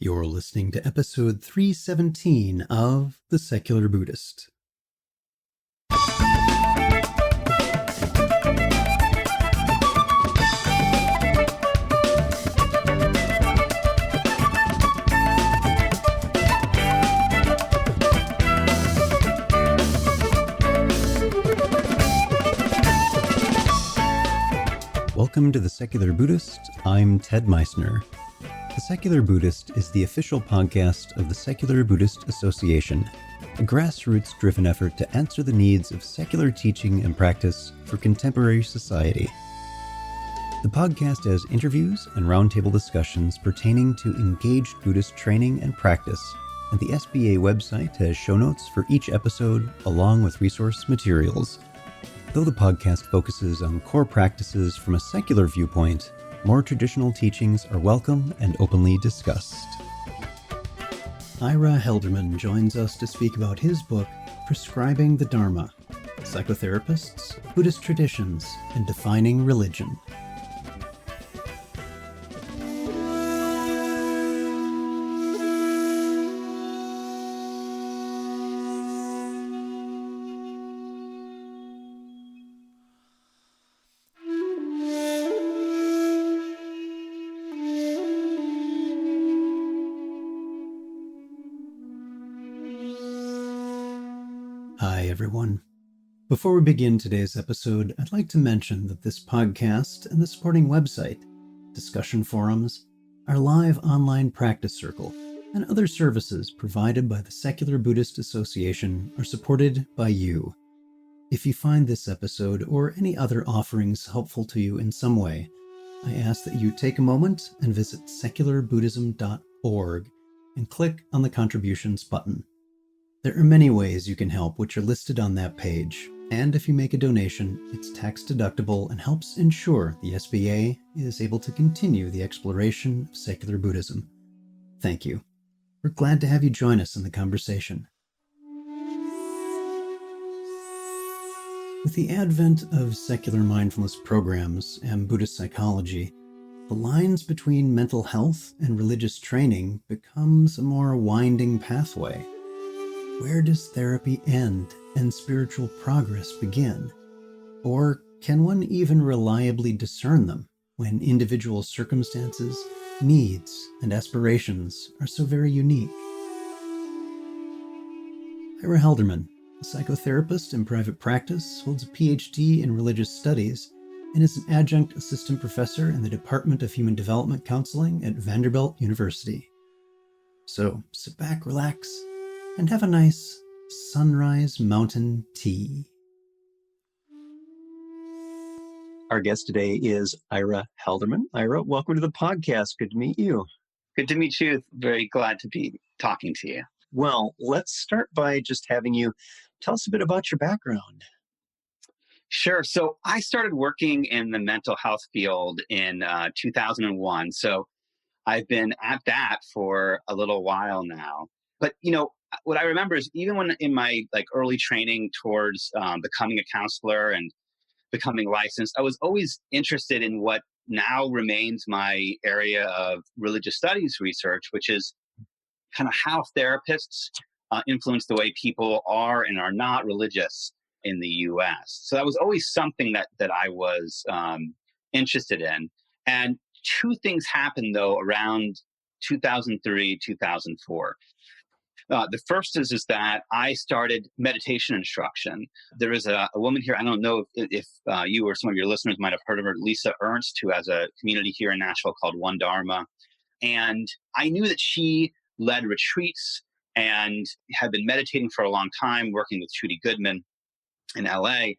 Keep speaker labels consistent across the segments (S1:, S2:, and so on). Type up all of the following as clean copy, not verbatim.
S1: You're listening to episode 317 of The Secular Buddhist. Welcome to The Secular Buddhist. I'm Ted Meissner. The Secular Buddhist is the official podcast of the Secular Buddhist Association, a grassroots-driven effort to answer the needs of secular teaching and practice for contemporary society. The podcast has interviews and roundtable discussions pertaining to engaged Buddhist training and practice, and the SBA website has show notes for each episode along with resource materials. Though the podcast focuses on core practices from a secular viewpoint, more traditional teachings are welcome and openly discussed. Ira Helderman joins us to speak about his book, Prescribing the Dharma, Psychotherapists, Buddhist Traditions, and Defining Religion. Hi, everyone. Before we begin today's episode, I'd like to mention that this podcast and the supporting website, discussion forums, our live online practice circle, and other services provided by the Secular Buddhist Association are supported by you. If you find this episode or any other offerings helpful to you in some way, I ask that you take a moment and visit secularbuddhism.org and click on the contributions button. There are many ways you can help, which are listed on that page, and if you make a donation, it's tax deductible and helps ensure the SBA is able to continue the exploration of secular Buddhism. Thank you. We're glad to have you join us in the conversation. With the advent of secular mindfulness programs and Buddhist psychology, the lines between mental health and religious training becomes a more winding pathway. Where does therapy end and spiritual progress begin? Or can one even reliably discern them when individual circumstances, needs, and aspirations are so very unique? Ira Helderman, a psychotherapist in private practice, holds a PhD in religious studies and is an adjunct assistant professor in the Department of Human Development Counseling at Vanderbilt University. So sit back, relax, and have a nice sunrise mountain tea. Our guest today is Ira Helderman. Ira, welcome to the podcast. Good to meet you.
S2: Good to meet you. Very glad to be talking to you.
S1: Well, let's start by just having you tell us a bit about your background.
S2: Sure. So I started working in the mental health field in 2001. So I've been at that for a little while now. But, what I remember is even when in my early training towards becoming a counselor and becoming licensed, I was always interested in what now remains my area of religious studies research, which is kind of how therapists influence the way people are and are not religious in the U.S. So that was always something that I was interested in. And two things happened, though, around 2003, 2004. The first is that I started meditation instruction. There is a woman here, I don't know if you or some of your listeners might have heard of her, Lisa Ernst, who has a community here in Nashville called One Dharma. And I knew that she led retreats and had been meditating for a long time, working with Trudy Goodman in LA,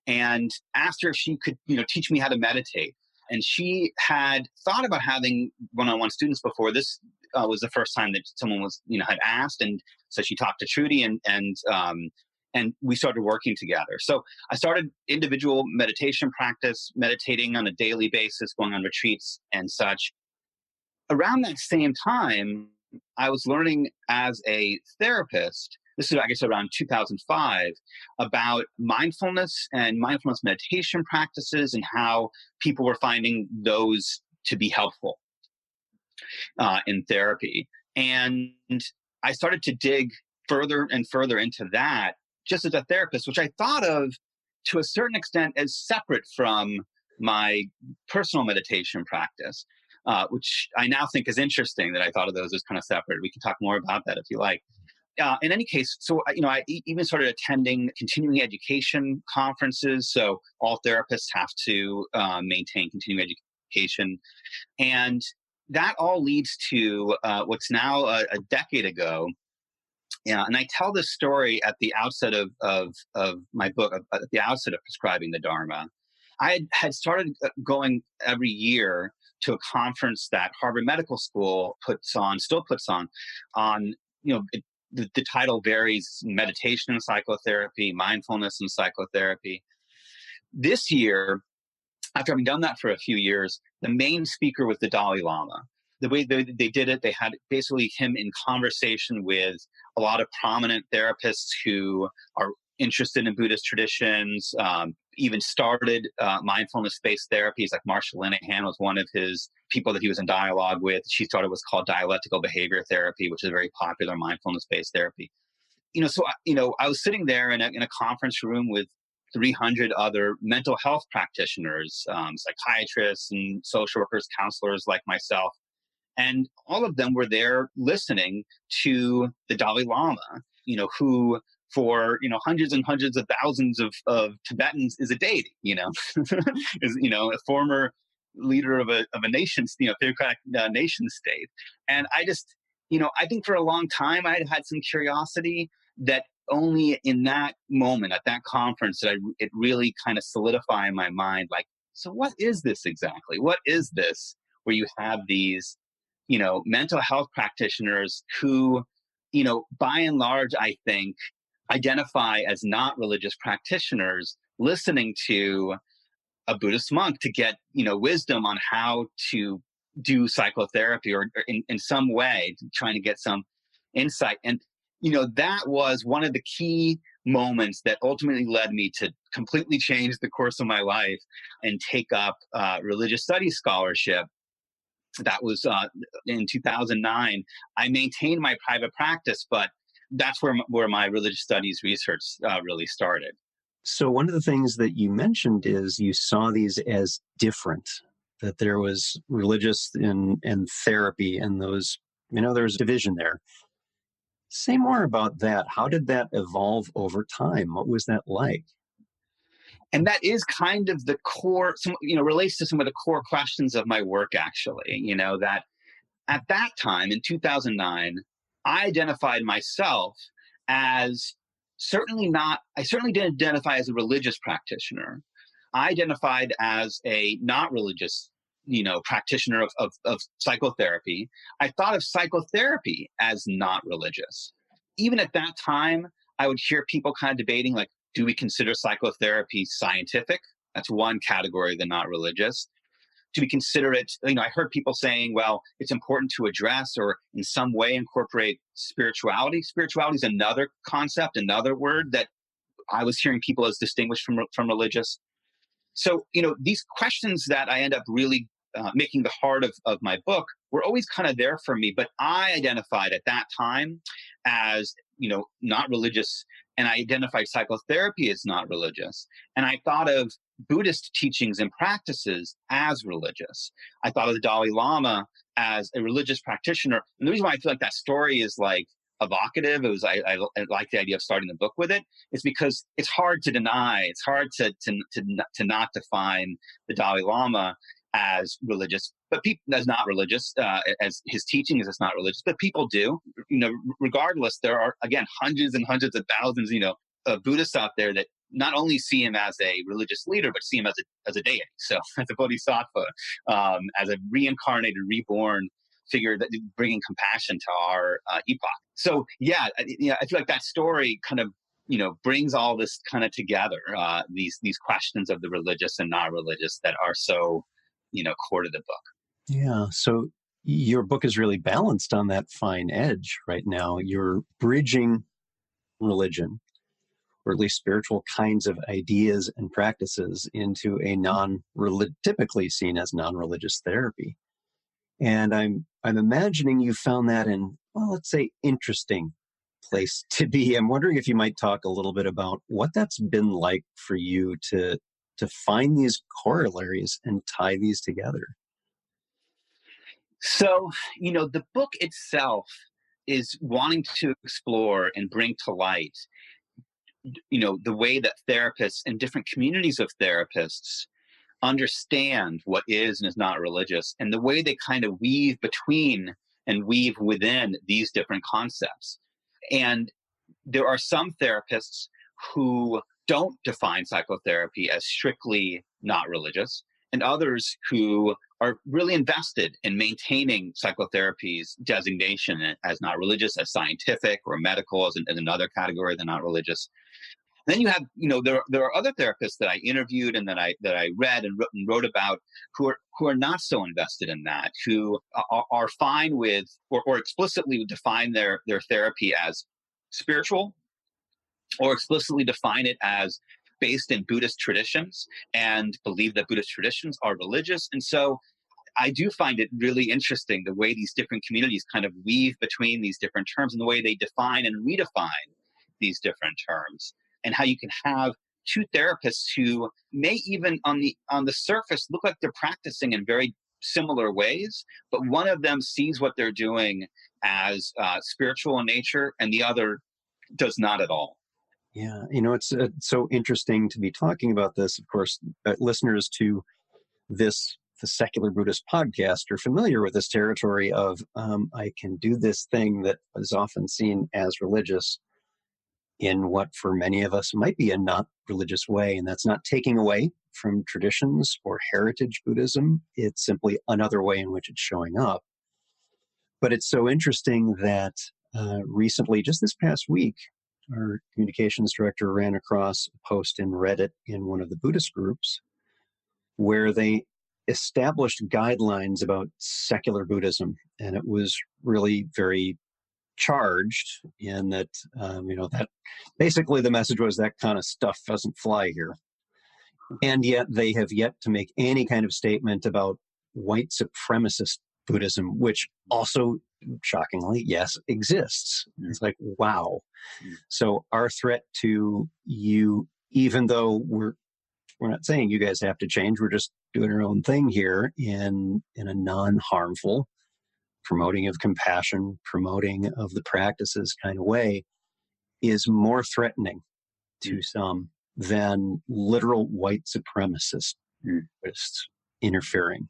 S2: and asked her if she could teach me how to meditate. And she had thought about having one-on-one students before. This was the first time that someone had asked, and so she talked to Trudy, and we started working together. So I started individual meditation practice, meditating on a daily basis, going on retreats and such. Around that same time, I was learning as a therapist. This is, I guess, around 2005, about mindfulness and mindfulness meditation practices and how people were finding those to be helpful in therapy. And I started to dig further and further into that just as a therapist, which I thought of to a certain extent as separate from my personal meditation practice, which I now think is interesting that I thought of those as kind of separate. We can talk more about that if you like. In any case, so I even started attending continuing education conferences. So all therapists have to maintain continuing education, and that all leads to what's now a decade ago. Yeah, and I tell this story at the outset of my book, at the outset of Prescribing the Dharma. I had started going every year to a conference that Harvard Medical School puts on, still puts on the title varies: meditation and psychotherapy, mindfulness and psychotherapy. This year, after having done that for a few years, the main speaker was the Dalai Lama. The way they did it, they had basically him in conversation with a lot of prominent therapists who are interested in Buddhist traditions, even started mindfulness-based therapies. Like Marsha Linehan was one of his people that he was in dialogue with. She started what's called dialectical behavior therapy, which is a very popular mindfulness-based therapy. I was sitting there in a conference room with 300 other mental health practitioners, psychiatrists and social workers, counselors like myself. And all of them were there listening to the Dalai Lama, who for, hundreds and hundreds of thousands of Tibetans is a deity, is, a former leader of a nation, theocratic nation state. And I think for a long time I had some curiosity that only in that moment, at that conference, that it really kind of solidified in my mind, like, so what is this exactly? What is this where you have these, mental health practitioners who, by and large, I think, identify as not religious practitioners, listening to a Buddhist monk to get, wisdom on how to do psychotherapy or in some way, trying to get some insight. And, that was one of the key moments that ultimately led me to completely change the course of my life and take up religious studies scholarship. That was in 2009. I maintained my private practice, but that's where my religious studies research really started.
S1: So one of the things that you mentioned is you saw these as different, that there was religious and therapy and those, there's division there. Say more about that. How did that evolve over time? What was that like?
S2: And that is kind of the core, relates to some of the core questions of my work, actually, that at that time in 2009, I identified myself as I certainly didn't identify as a religious practitioner. I identified as a not religious, practitioner of psychotherapy. I thought of psychotherapy as not religious. Even at that time, I would hear people kind of debating, like, do we consider psychotherapy scientific? That's one category, the not religious. Do we consider it, I heard people saying, well, it's important to address or in some way incorporate spirituality. Spirituality is another concept, another word that I was hearing people as distinguished from religious. So, these questions that I end up really making the heart of my book were always kind of there for me. But I identified at that time as, not religious. And I identified psychotherapy as not religious. And I thought of Buddhist teachings and practices as religious. I thought of the Dalai Lama as a religious practitioner. And the reason why I feel like that story is like evocative, I like the idea of starting the book with it, is because it's hard to deny. It's hard to not define the Dalai Lama as religious, but people as not religious, as his teaching is not religious, but people do. Regardless, there are again hundreds and hundreds of thousands, of Buddhists out there that not only see him as a religious leader, but see him as a deity. So as a bodhisattva, as a reincarnated, reborn figure that bringing compassion to our epoch. So yeah, I feel like that story kind of brings all this kind of together. These questions of the religious and not religious that are so core to the book.
S1: Yeah. So your book is really balanced on that fine edge right now. You're bridging religion, or at least spiritual kinds of ideas and practices, into a typically seen as non-religious therapy. And I'm imagining you found that in well, let's say, interesting place to be. I'm wondering if you might talk a little bit about what that's been like for you to find these corollaries and tie these together.
S2: So, the book itself is wanting to explore and bring to light, the way that therapists and different communities of therapists understand what is and is not religious, and the way they kind of weave between and weave within these different concepts. And there are some therapists who don't define psychotherapy as strictly not religious, and others who are really invested in maintaining psychotherapy's designation as not religious, as scientific or medical, as another category than not religious. Then you have, there are other therapists that I interviewed and that I read and wrote about who are not so invested in that, who are fine with or explicitly define their therapy as spiritual, or explicitly define it as based in Buddhist traditions and believe that Buddhist traditions are religious. And so I do find it really interesting the way these different communities kind of weave between these different terms and the way they define and redefine these different terms, and how you can have two therapists who may even on the surface look like they're practicing in very similar ways, but one of them sees what they're doing as spiritual in nature and the other does not at all.
S1: Yeah, it's so interesting to be talking about this. Of course, listeners to the Secular Buddhist podcast are familiar with this territory of I can do this thing that is often seen as religious in what for many of us might be a not religious way. And that's not taking away from traditions or heritage Buddhism. It's simply another way in which it's showing up. But it's so interesting that recently, just this past week, our communications director ran across a post in Reddit in one of the Buddhist groups where they established guidelines about secular Buddhism. And it was really very charged in that, that basically the message was that kind of stuff doesn't fly here. And yet they have yet to make any kind of statement about white supremacist Buddhism, which also, shockingly, yes, exists. It's like, wow. So our threat to you, even though we're not saying you guys have to change, we're just doing our own thing here in a non-harmful, promoting of compassion, promoting of the practices kind of way, is more threatening to some than literal white supremacists interfering.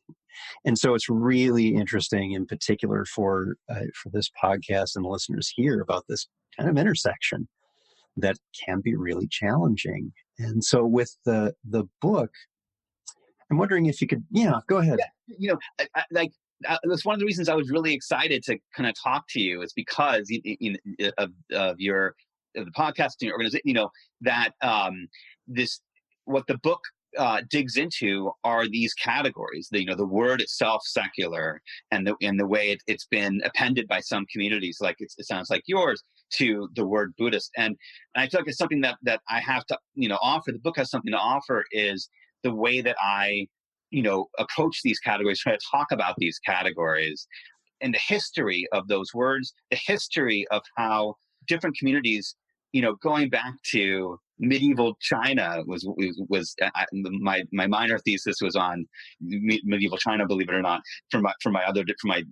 S1: And so it's really interesting, in particular for this podcast and the listeners here, about this kind of intersection that can be really challenging. And so with the book, I'm wondering if you could, go ahead.
S2: Yeah, that's one of the reasons I was really excited to kind of talk to you, is because of the podcasting organization, that what the book digs into are these categories. The word itself, secular, and the way it's been appended by some communities, like it sounds like yours, to the word Buddhist. And I feel like it's something that I have to offer. The book has something to offer, is the way that I approach these categories, try to talk about these categories, and the history of those words, the history of how different communities, going back to medieval China my minor thesis was on medieval China, believe it or not, for my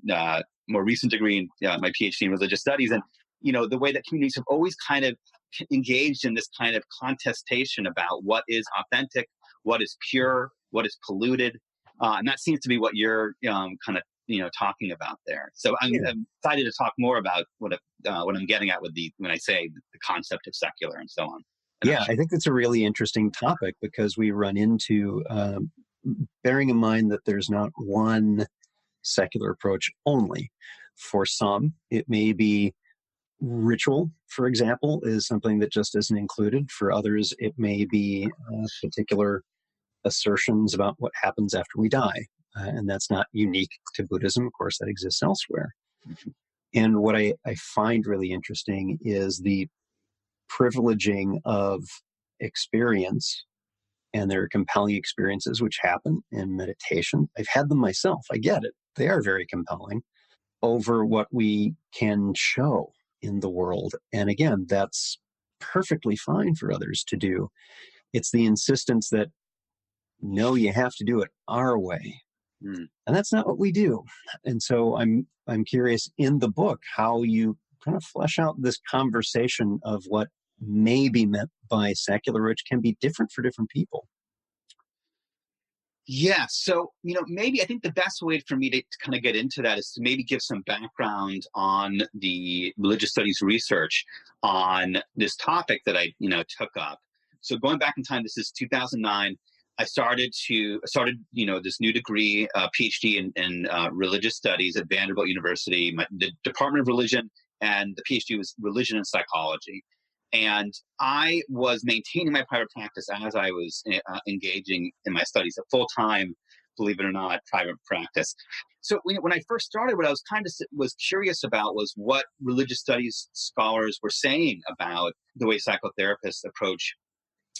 S2: more recent degree in my PhD in religious studies. And the way that communities have always kind of engaged in this kind of contestation about what is authentic, what is pure, what is polluted, and that seems to be what you're kind of talking about there. So I'm excited to talk more about what I'm getting at when I say the concept of secular and so on.
S1: Yeah, I think it's a really interesting topic, because we run into bearing in mind that there's not one secular approach only. For some, it may be ritual, for example, is something that just isn't included. For others, it may be particular assertions about what happens after we die. And that's not unique to Buddhism. Of course, that exists elsewhere. And what I find really interesting is the privileging of experience. And there are compelling experiences which happen in meditation. I've had them myself. I get it. They are very compelling. over what we can show in the world. And again, that's perfectly fine for others to do. It's the insistence that, no, you have to do it our way.
S2: Mm.
S1: And that's not what we do. And so I'm curious in the book how you kind of flesh out this conversation of what may be meant by secular, which can be different for different people.
S2: Yeah. So, maybe I think the best way for me to kind of get into that is to maybe give some background on the religious studies research on this topic that I, took up. So going back in time, this is 2009. I started, this new degree, PhD in religious studies at Vanderbilt University, the Department of Religion, and the PhD was religion and psychology. And I was maintaining my private practice as I was engaging in my studies, a full-time, believe it or not, private practice. So when I first started, what I was was curious about was what religious studies scholars were saying about the way psychotherapists approach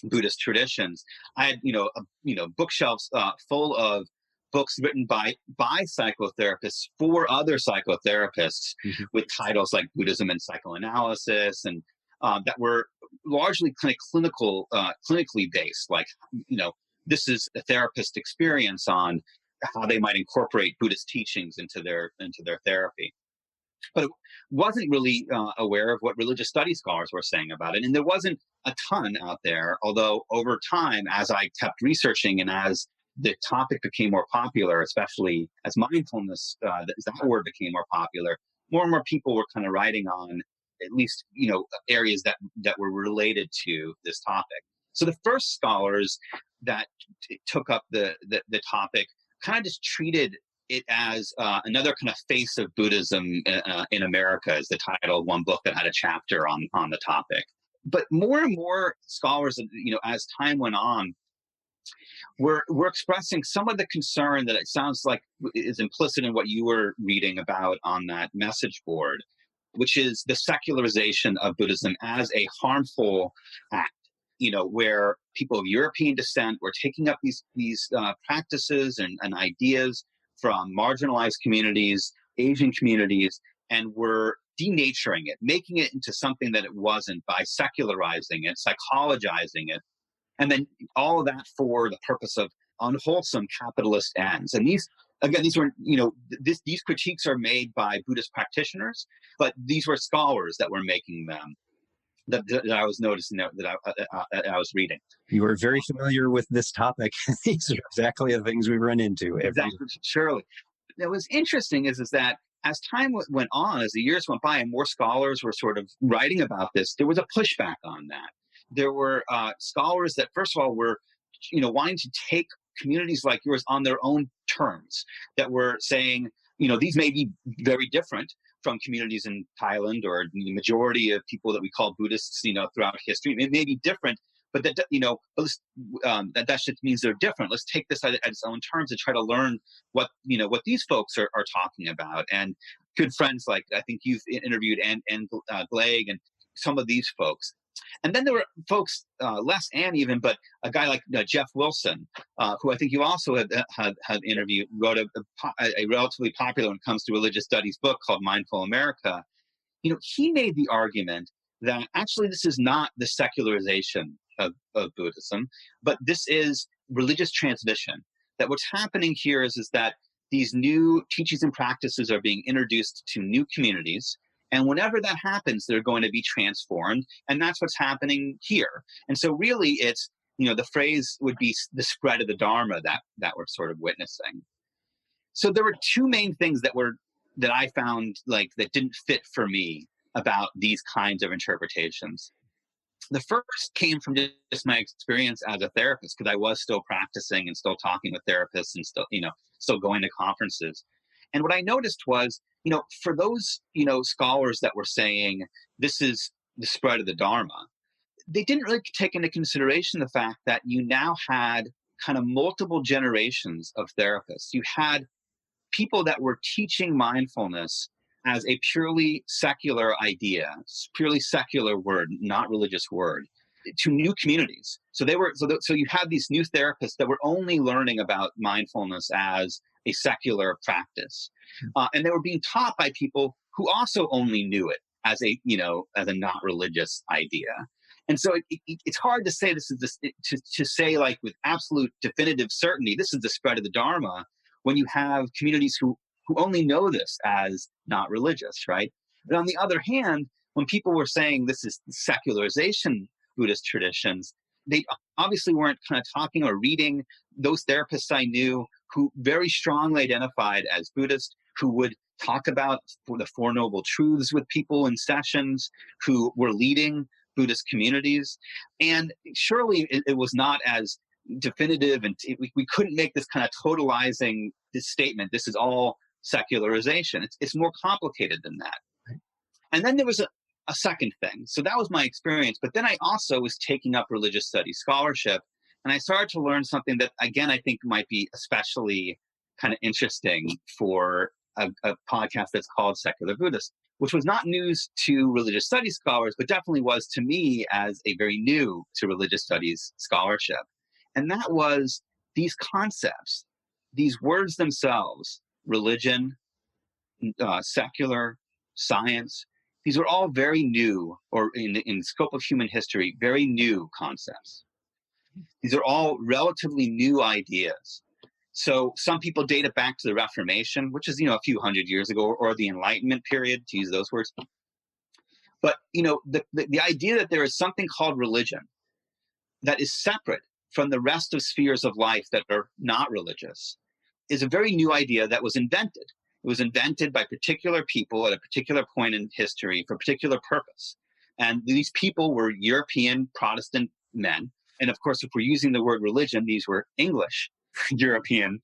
S2: Buddhist traditions. I had, bookshelves full of books written by psychotherapists for other psychotherapists with titles like Buddhism and Psychoanalysis, and that were largely kind of clinically based. Like, this is a therapist experience on how they might incorporate Buddhist teachings into their therapy. But it wasn't really aware of what religious studies scholars were saying about it. And there wasn't a ton out there, although over time, as I kept researching and as the topic became more popular, especially as mindfulness, that word became more popular, more and more people were kind of writing on at least, areas that were related to this topic. So the first scholars that took up the topic kind of just treated it as another kind of face of Buddhism in America, is the title of one book that had a chapter on the topic. But more and more scholars, as time went on, were expressing some of the concern that it sounds like is implicit in what you were reading about on that message board, which is the secularization of Buddhism as a harmful act. Where people of European descent were taking up these practices and ideas from marginalized communities, Asian communities, and were denaturing it, making it into something that it wasn't by secularizing it, psychologizing it, and then all of that for the purpose of unwholesome capitalist ends. And these were, these critiques are made by Buddhist practitioners, but these were scholars that were making them. That I was noticing that I was reading.
S1: You are very familiar with this topic. These are exactly the things we run into.
S2: Exactly, surely. Now, what's interesting is that as time went on, as the years went by, and more scholars were sort of writing about this, there was a pushback on that. There were scholars that, first of all, were wanting to take communities like yours on their own terms, that were saying, these may be very different from communities in Thailand or the majority of people that we call Buddhists, throughout history. It may be different, but that, that just means they're different. Let's take this at its own terms and try to learn what these folks are talking about. And good friends like, I think you've interviewed and Glegg and some of these folks. And then there were folks, less Ann even, but a guy like Jeff Wilson, who I think you also had interviewed, wrote a relatively popular when it comes to religious studies book called Mindful America. He made the argument that actually this is not the secularization of Buddhism, but this is religious transmission. That what's happening here is that these new teachings and practices are being introduced to new communities. And whenever that happens, they're going to be transformed. And that's what's happening here. And so really it's, the phrase would be the spread of the Dharma that we're sort of witnessing. So there were two main things that I found that didn't fit for me about these kinds of interpretations. The first came from just my experience as a therapist, because I was still practicing and still talking with therapists and still going to conferences. And what I noticed was, for those, scholars that were saying this is the spread of the Dharma, they didn't really take into consideration the fact that you now had kind of multiple generations of therapists. You had people that were teaching mindfulness as a purely secular idea, purely secular word, not religious word. to new communities. So so you had these new therapists that were only learning about mindfulness as a secular practice, and they were being taught by people who also only knew it as as a not religious idea. And so it's hard to say to say like with absolute definitive certainty this is the spread of the Dharma when you have communities who only know this as not religious, right? But on the other hand, when people were saying this is secularization Buddhist traditions, they obviously weren't kind of talking or reading those therapists I knew who very strongly identified as Buddhist, who would talk about the Four Noble Truths with people in sessions, who were leading Buddhist communities. And surely it was not as definitive, and we couldn't make this kind of totalizing this statement, this is all secularization. It's more complicated than that. And then there was a second thing. So that was my experience. But then I also was taking up religious studies scholarship, and I started to learn something that, again, I think might be especially kind of interesting for a podcast that's called Secular Buddhist, which was not news to religious studies scholars, but definitely was to me as a very new to religious studies scholarship. And that was these concepts, these words themselves, religion, secular, science, these were all very new, or in scope of human history, very new concepts. These are all relatively new ideas. So some people date it back to the Reformation, which is, a few hundred years ago, or the Enlightenment period, to use those words. But, the idea that there is something called religion that is separate from the rest of spheres of life that are not religious is a very new idea that was invented. It was invented by particular people at a particular point in history for a particular purpose. And these people were European Protestant men. And of course, if we're using the word religion, these were English, European,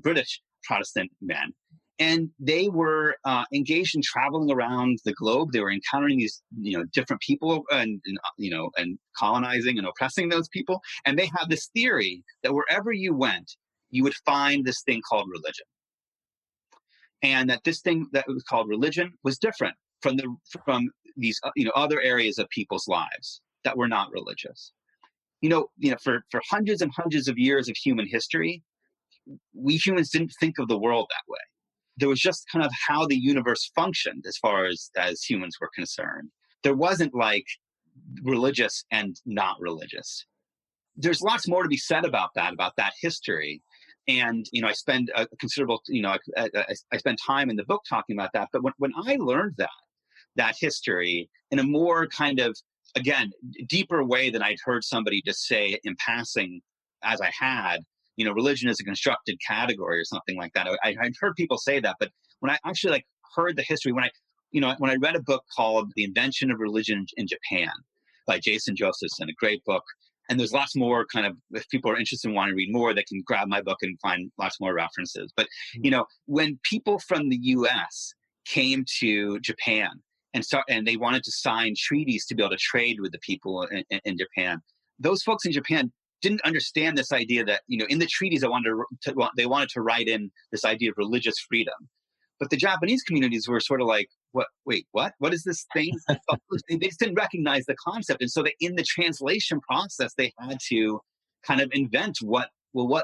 S2: British Protestant men. And they were engaged in traveling around the globe. They were encountering these, different people and colonizing and oppressing those people. And they had this theory that wherever you went, you would find this thing called religion. And that this thing that was called religion was different from these other areas of people's lives that were not religious. For hundreds and hundreds of years of human history, we humans didn't think of the world that way. There was just kind of how the universe functioned as far as humans were concerned. There wasn't like religious and not religious. There's lots more to be said about that history. And, I spend a considerable, I spend time in the book talking about that. But when I learned that history in a more kind of, again, deeper way than I'd heard somebody just say in passing as I had, religion is a constructed category or something like that. I'd heard people say that. But when I actually heard the history, when I read a book called The Invention of Religion in Japan by Jason Josephson, a great book. And there's lots more kind of, if people are interested and want to read more, they can grab my book and find lots more references. But, when people from the US came to Japan and they wanted to sign treaties to be able to trade with the people in Japan, those folks in Japan didn't understand this idea that, in the treaties they wanted to write in this idea of religious freedom. But the Japanese communities were sort of like, what? Wait, what? What is this thing? They just didn't recognize the concept. And so in the translation process, they had to kind of invent what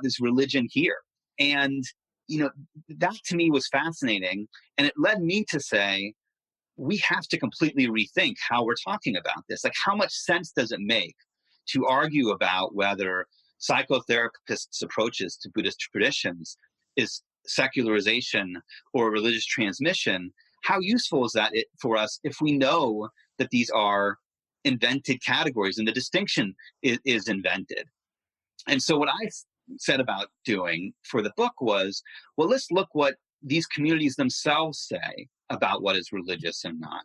S2: is religion here? And, that to me was fascinating. And it led me to say, we have to completely rethink how we're talking about this. Like, how much sense does it make to argue about whether psychotherapists' approaches to Buddhist traditions is secularization or religious transmission? How useful is that for us if we know that these are invented categories and the distinction is invented? And so what I set about doing for the book was, well, let's look what these communities themselves say about what is religious and not.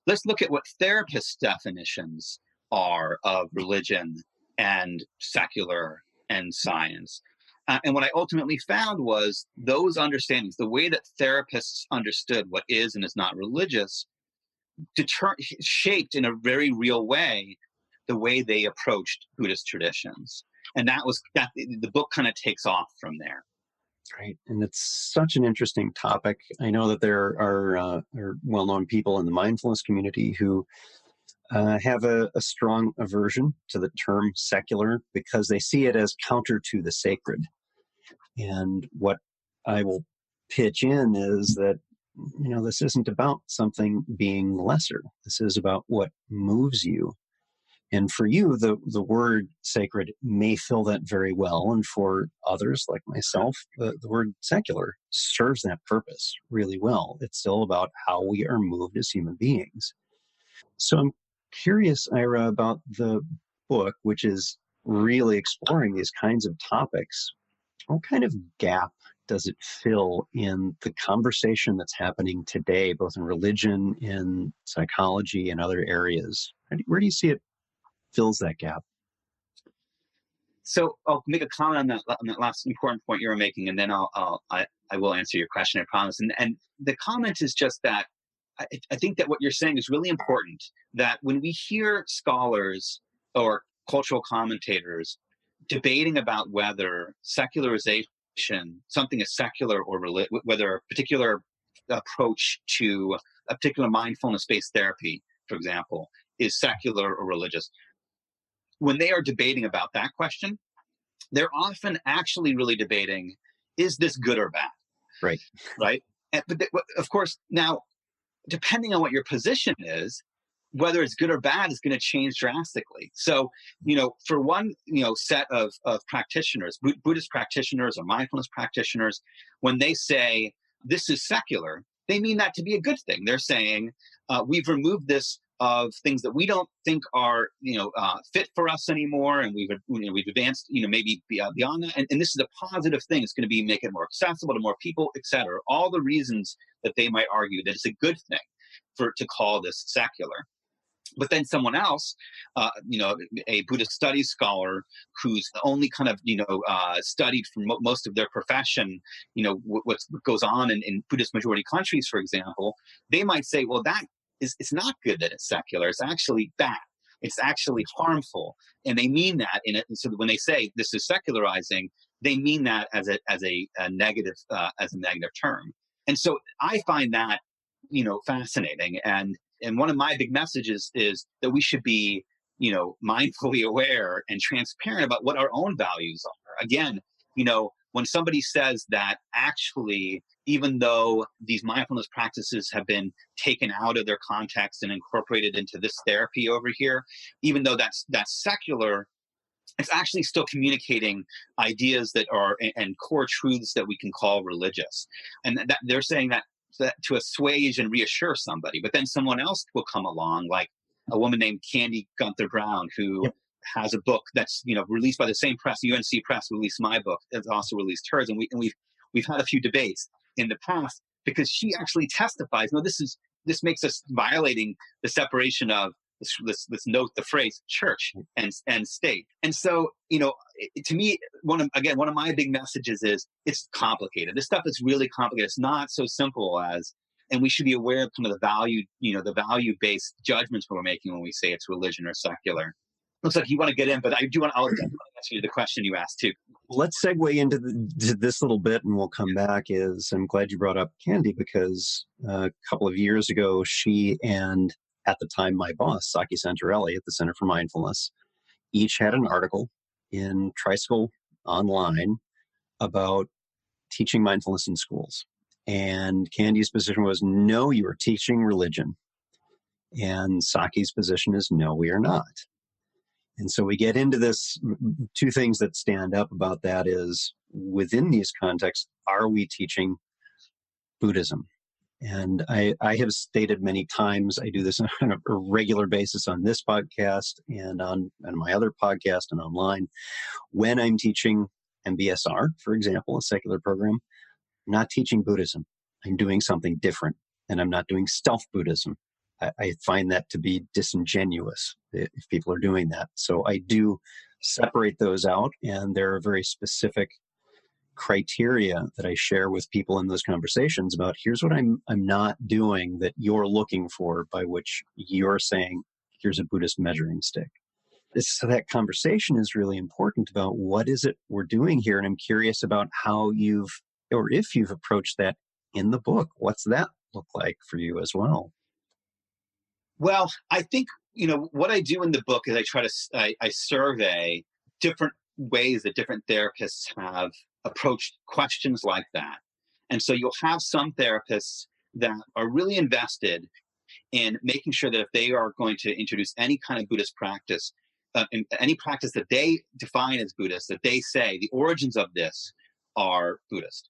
S2: Let's look at what therapists' definitions are of religion and secular and science. And what I ultimately found was those understandings, the way that therapists understood what is and is not religious, shaped in a very real way the way they approached Buddhist traditions. And the book kind of takes off from there.
S1: Right. And it's such an interesting topic. I know that there are well-known people in the mindfulness community who
S3: have a strong aversion to the term secular because they see it as counter to the sacred. And what I will pitch in is that, this isn't about something being lesser. This is about what moves you. And for you, the word sacred may fill that very well. And for others like myself, the word secular serves that purpose really well. It's still about how we are moved as human beings. So I'm curious, Ira, about the book, which is really exploring these kinds of topics. What kind of gap does it fill in the conversation that's happening today, both in religion, in psychology, and other areas? Where do you see it fills that gap?
S2: So I'll make a comment on that last important point you were making, and then I will answer your question, I promise. And the comment is just that I think that what you're saying is really important, that when we hear scholars or cultural commentators debating about whether secularization, something is secular or whether a particular approach to a particular mindfulness-based therapy, for example, is secular or religious, when they are debating about that question, they're often actually really debating, is this good or bad?
S3: Right.
S2: Right. But of course, now, depending on what your position is, whether it's good or bad is going to change drastically. So, for one, set of practitioners, Buddhist practitioners or mindfulness practitioners, when they say this is secular, they mean that to be a good thing. They're saying we've removed this of things that we don't think are fit for us anymore, and we've advanced maybe beyond that, and this is a positive thing. It's going to be make it more accessible to more people, etc. All the reasons that they might argue that it's a good thing to call this secular. But then someone else, a Buddhist studies scholar who's only kind of, studied for most of their profession, what goes on in Buddhist majority countries, for example, they might say, well, it's not good that it's secular. It's actually bad. It's actually harmful. And they mean that in it. So when they say this is secularizing, they mean that as a negative term. And so I find that, fascinating. And one of my big messages is that we should be, mindfully aware and transparent about what our own values are. Again, when somebody says that actually, even though these mindfulness practices have been taken out of their context and incorporated into this therapy over here, even though that's secular, it's actually still communicating ideas that are and core truths that we can call religious. And that they're saying that to assuage and reassure somebody. But then someone else will come along, like a woman named Candy Gunther Brown, who has a book that's released by the same press. UNC Press released my book. It's also released hers, and we've had a few debates in the past because she actually testifies. No, this makes us violating the separation of let's note the phrase church and state. And so, to me, one of my big messages is it's complicated. This stuff is really complicated. It's not so simple and we should be aware of kind of the value-based judgments we're making when we say it's religion or secular. Looks like you want to get in, but I'll answer you the question you asked too.
S3: Let's segue into this little bit and we'll come back. I'm glad you brought up Candy because a couple of years ago, she and at the time, my boss, Saki Santarelli at the Center for Mindfulness, each had an article in Tricycle Online about teaching mindfulness in schools. And Candy's position was, no, you are teaching religion. And Saki's position is, no, we are not. And so we get into this. Two things that stand up about that is, within these contexts, are we teaching Buddhism? And I have stated many times, I do this on a regular basis on this podcast and on my other podcast and online. When I'm teaching MBSR, for example, a secular program, I'm not teaching Buddhism. I'm doing something different, and I'm not doing stealth Buddhism. I find that to be disingenuous if people are doing that. So I do separate those out, and there are very specific criteria that I share with people in those conversations about, here's what I'm not doing that you're looking for, by which you're saying, here's a Buddhist measuring stick. So that conversation is really important about what is it we're doing here. And I'm curious about how if you've approached that in the book. What's that look like for you as well?
S2: Well, I think, what I do in the book is I try to, I survey different ways that different therapists have approached questions like that. And so you'll have some therapists that are really invested in making sure that if they are going to introduce any kind of Buddhist practice, any practice that they define as Buddhist, that they say the origins of this are Buddhist.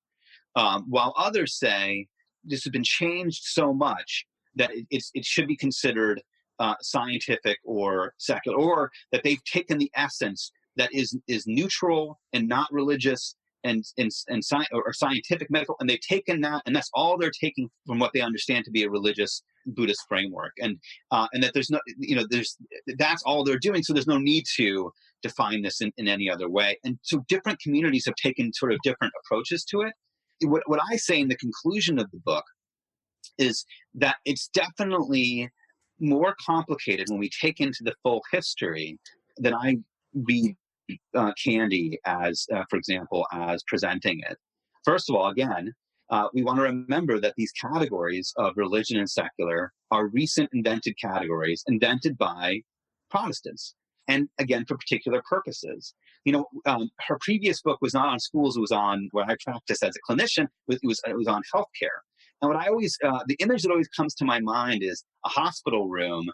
S2: While others say this has been changed so much that it should be considered scientific or secular, or that they've taken the essence that is neutral and not religious and or scientific medical, and they've taken that, and that's all they're taking from what they understand to be a religious Buddhist framework, and that there's no, that's all they're doing, so there's no need to define this in any other way. And so different communities have taken sort of different approaches to it. What I say in the conclusion of the book is that it's definitely more complicated when we take into the full history than I read Candy as, for example, as presenting it. First of all, again, we want to remember that these categories of religion and secular are recent invented categories invented by Protestants, and again, for particular purposes. Her previous book was not on schools; it was on what I practice as a clinician. It was on healthcare. And what I always, the image that always comes to my mind is a hospital room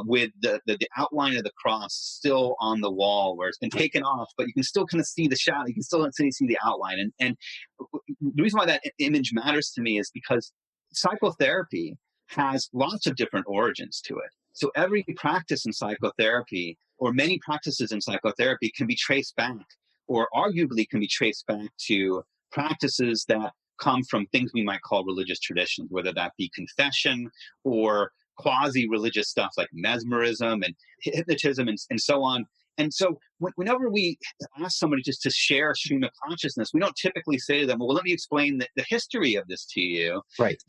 S2: with the outline of the cross still on the wall where it's been taken off, but you can still kind of see the shadow. You can still see the outline. And the reason why that image matters to me is because psychotherapy has lots of different origins to it. So every practice in psychotherapy, or many practices in psychotherapy, can be traced back, or arguably can be traced back to practices that come from things we might call religious traditions, whether that be confession or quasi-religious stuff like mesmerism and hypnotism and so on. And so whenever we ask somebody just to share a stream of consciousness, we don't typically say to them, well, let me explain the history of this to you.
S3: Right.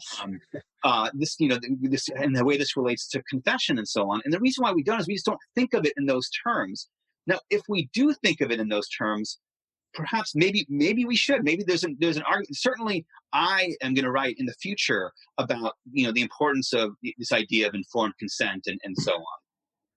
S2: This, this and the way this relates to confession and so on. And the reason why we don't is we just don't think of it in those terms. Now, if we do think of it in those terms, perhaps maybe we should. Maybe there's an argument. Certainly, I am going to write in the future about the importance of this idea of informed consent and so on.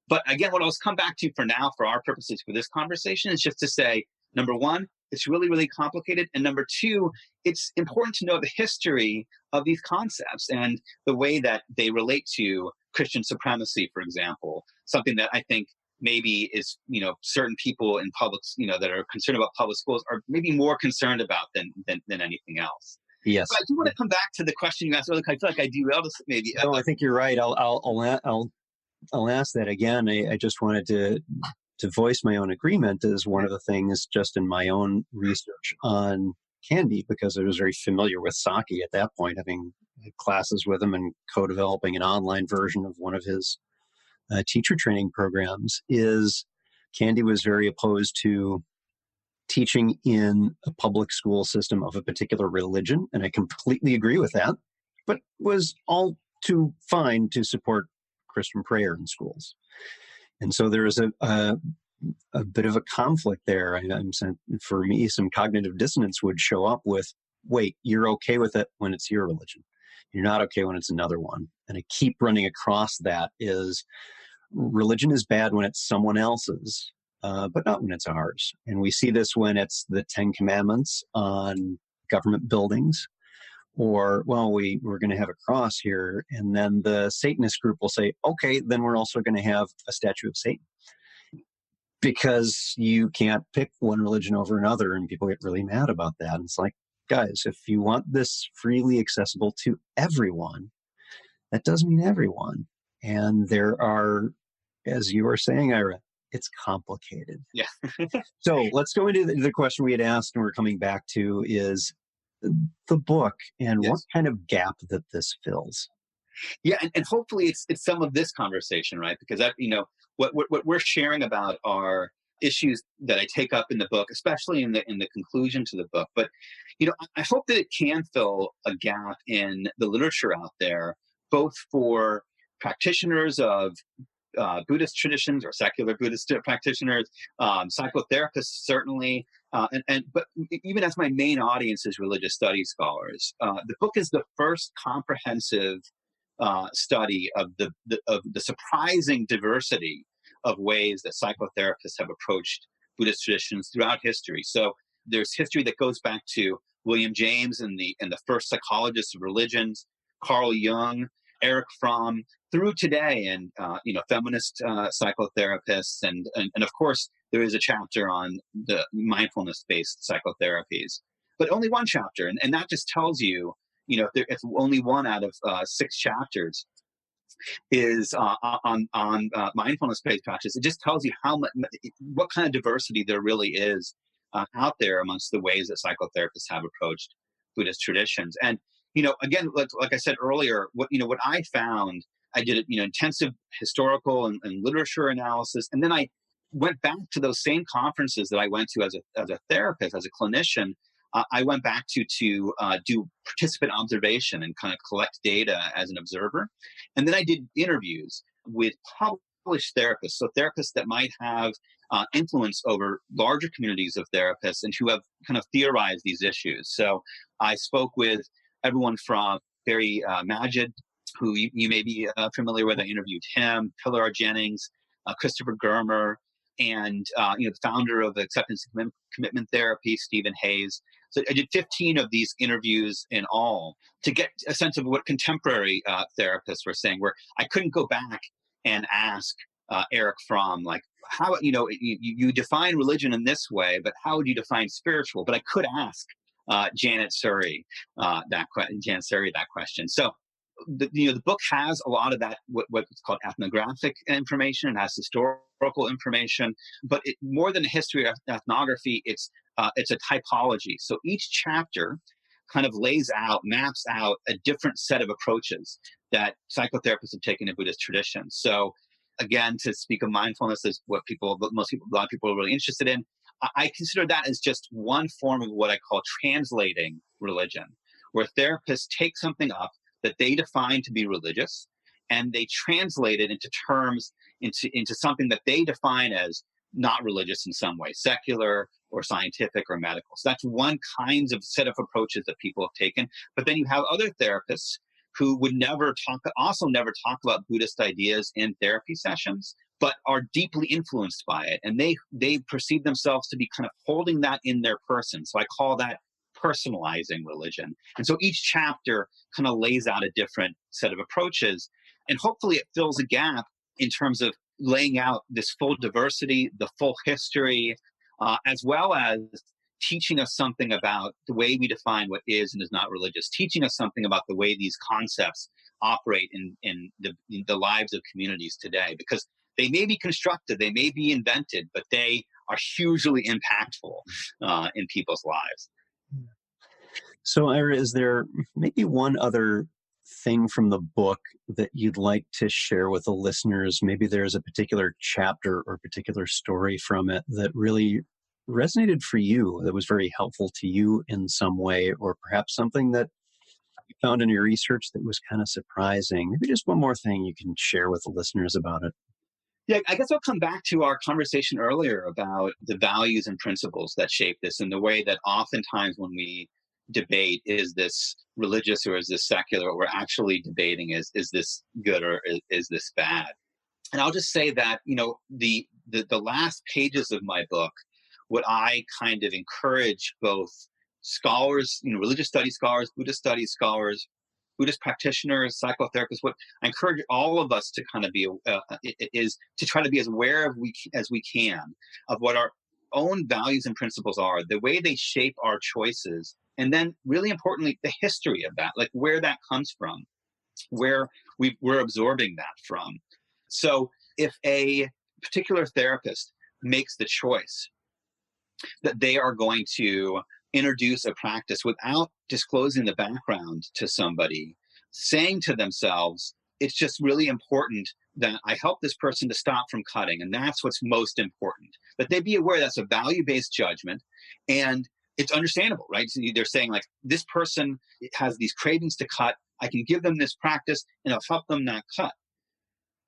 S2: But again, what I'll come back to for now, for our purposes for this conversation, is just to say, number one, it's really, really complicated. And number two, it's important to know the history of these concepts and the way that they relate to Christian supremacy, for example, something that I think maybe is, certain people in public, that are concerned about public schools are maybe more concerned about than anything else.
S3: Yes.
S2: But I do want to come back to the question you asked earlier. I feel like I derailed us maybe.
S3: No, I think you're right. I'll ask that again. I just wanted to voice my own agreement as one of the things just in my own research on Candy, because I was very familiar with Saki at that point, having classes with him and co-developing an online version of one of his teacher training programs. Is Candy was very opposed to teaching in a public school system of a particular religion, and I completely agree with that, but was all too fine to support Christian prayer in schools. And so there is a bit of a conflict there. For me, some cognitive dissonance would show up with, wait, you're okay with it when it's your religion. You're not okay when it's another one. And I keep running across that is religion is bad when it's someone else's, but not when it's ours. And we see this when it's the 10 Commandments on government buildings, or, well, we're going to have a cross here. And then the Satanist group will say, okay, then we're also going to have a statue of Satan. Because you can't pick one religion over another, and people get really mad about that. And it's like, guys, if you want this freely accessible to everyone, that doesn't mean everyone. And there are, as you were saying, Ira, it's complicated.
S2: Yeah.
S3: So let's go into the question we had asked and we're coming back to is the book and
S2: Yes.
S3: what kind of gap that this fills.
S2: Yeah, and hopefully it's some of this conversation, right? Because what we're sharing about are issues that I take up in the book, especially in the conclusion to the book. But I hope that it can fill a gap in the literature out there, both for practitioners of Buddhist traditions or secular Buddhist practitioners, psychotherapists certainly, but even as my main audience is religious studies scholars. The book is the first comprehensive study of the surprising diversity of ways that psychotherapists have approached Buddhist traditions throughout history. So there's history that goes back to William James and the first psychologists of religions, Carl Jung, Erich Fromm, through today, and feminist psychotherapists, and of course there is a chapter on the mindfulness-based psychotherapies, but only one chapter, and that just tells you, if only one out of 6 chapters is on mindfulness-based practice, it just tells you what kind of diversity there really is out there amongst the ways that psychotherapists have approached Buddhist traditions. And again, like I said earlier, what I found, I did intensive historical and literature analysis, and then I went back to those same conferences that I went to as a therapist, as a clinician. I went back to do participant observation and kind of collect data as an observer. And then I did interviews with published therapists, so therapists that might have influence over larger communities of therapists and who have kind of theorized these issues. So I spoke with everyone from Barry Magid, who you may be familiar with. I interviewed him, Pilar R. Jennings, Christopher Germer, and the founder of Acceptance and Commitment Therapy, Stephen Hayes. So I did 15 of these interviews in all to get a sense of what contemporary therapists were saying, where I couldn't go back and ask Erich Fromm, like, how, you define religion in this way, but how would you define spiritual? But I could ask Janet Surrey that question. So the book has a lot of that, what's called ethnographic information. It has historical information, but more than a history of ethnography, it's a typology. So each chapter kind of maps out a different set of approaches that psychotherapists have taken in Buddhist traditions. So again, to speak of mindfulness, is what a lot of people are really interested in. I consider that as just one form of what I call translating religion, where therapists take something up that they define to be religious, and they translate it into terms, into something that they define as not religious in some way, secular or scientific or medical. So that's one kind of set of approaches that people have taken. But then you have other therapists who would never talk about Buddhist ideas in therapy sessions, but are deeply influenced by it. And they perceive themselves to be kind of holding that in their person. So I call that personalizing religion. And so each chapter kind of lays out a different set of approaches. And hopefully it fills a gap in terms of laying out this full diversity, the full history, as well as teaching us something about the way we define what is and is not religious, teaching us something about the way these concepts operate in the lives of communities today. Because they may be constructed, they may be invented, but they are hugely impactful in people's lives.
S3: So, Ira, is there maybe one other thing from the book that you'd like to share with the listeners? Maybe there's a particular chapter or particular story from it that really resonated for you, that was very helpful to you in some way, or perhaps something that you found in your research that was kind of surprising. Maybe just one more thing you can share with the listeners about it.
S2: Yeah, I guess I'll come back to our conversation earlier about the values and principles that shape this, and the way that oftentimes when we debate, is this religious or is this secular, what we're actually debating is this good or is this bad? And I'll just say that, the last pages of my book, what I kind of encourage both scholars, religious studies scholars, Buddhist studies scholars, Buddhist practitioners, psychotherapists, what I encourage all of us to kind of be is to try to be as aware as we can of what our own values and principles are, the way they shape our choices, and then really importantly, the history of that, like where that comes from, where we're absorbing that from. So if a particular therapist makes the choice that they are going to introduce a practice without disclosing the background to somebody, saying to themselves, it's just really important that I help this person to stop from cutting. And that's what's most important, that they be aware that's a value-based judgment. And it's understandable, right? So they're saying, like, this person has these cravings to cut. I can give them this practice and it'll help them not cut.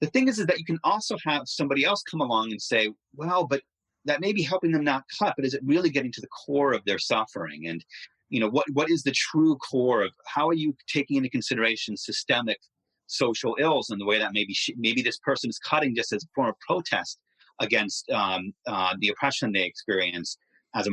S2: The thing is that you can also have somebody else come along and say, well, but that may be helping them not cut, but is it really getting to the core of their suffering? And, what is the true core of how are you taking into consideration systemic social ills and the way that maybe this person is cutting just as a form of protest against the oppression they experience as a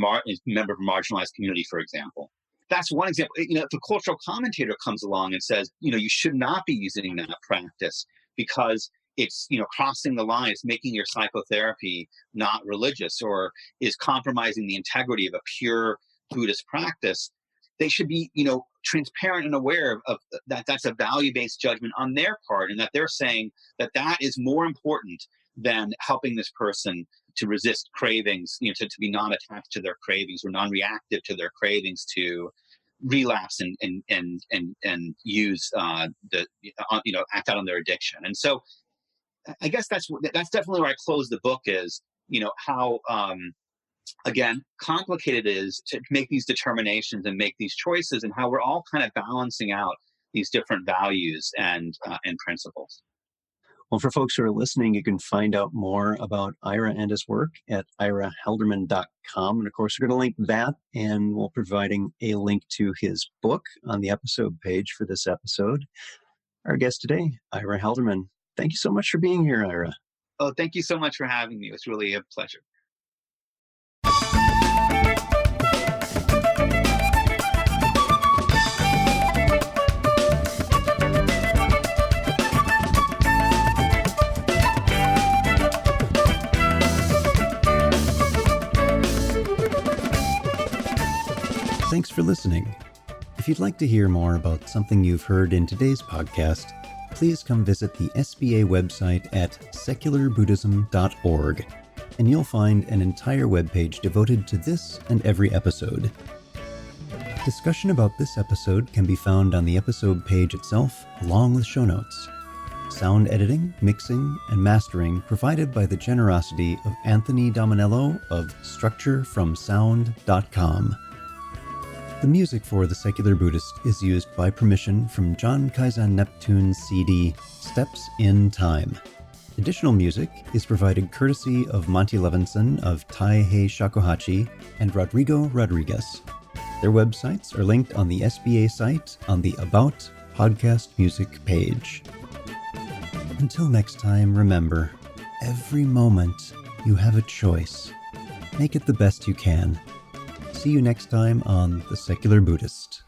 S2: member of a marginalized community, for example. That's one example. If a cultural commentator comes along and says, you should not be using that practice because it's, crossing the line, it's making your psychotherapy not religious or is compromising the integrity of a pure Buddhist practice, they should be, transparent and aware of that. That's a value-based judgment on their part, and that they're saying that is more important than helping this person to resist cravings, to be non-attached to their cravings or non-reactive to their cravings, to relapse and use act out on their addiction. And so I guess that's definitely where I close the book is, how again, complicated it is to make these determinations and make these choices, and how we're all kind of balancing out these different values and principles.
S3: Well, for folks who are listening, you can find out more about Ira and his work at irahelderman.com. And of course, we're going to link that, and we'll be providing a link to his book on the episode page for this episode. Our guest today, Ira Helderman. Thank you so much for being here, Ira.
S2: Oh, thank you so much for having me. It was really a pleasure.
S1: Thanks for listening. If you'd like to hear more about something you've heard in today's podcast, please come visit the SBA website at secularbuddhism.org, and you'll find an entire webpage devoted to this and every episode. Discussion about this episode can be found on the episode page itself, along with show notes. Sound editing, mixing, and mastering provided by the generosity of Anthony Dominello of StructureFromSound.com. The music for The Secular Buddhist is used by permission from John Kaizen Neptune's CD, Steps in Time. Additional music is provided courtesy of Monty Levinson of Taihei Shakuhachi and Rodrigo Rodriguez. Their websites are linked on the SBA site on the About Podcast Music page. Until next time, remember, every moment you have a choice. Make it the best you can. See you next time on The Secular Buddhist.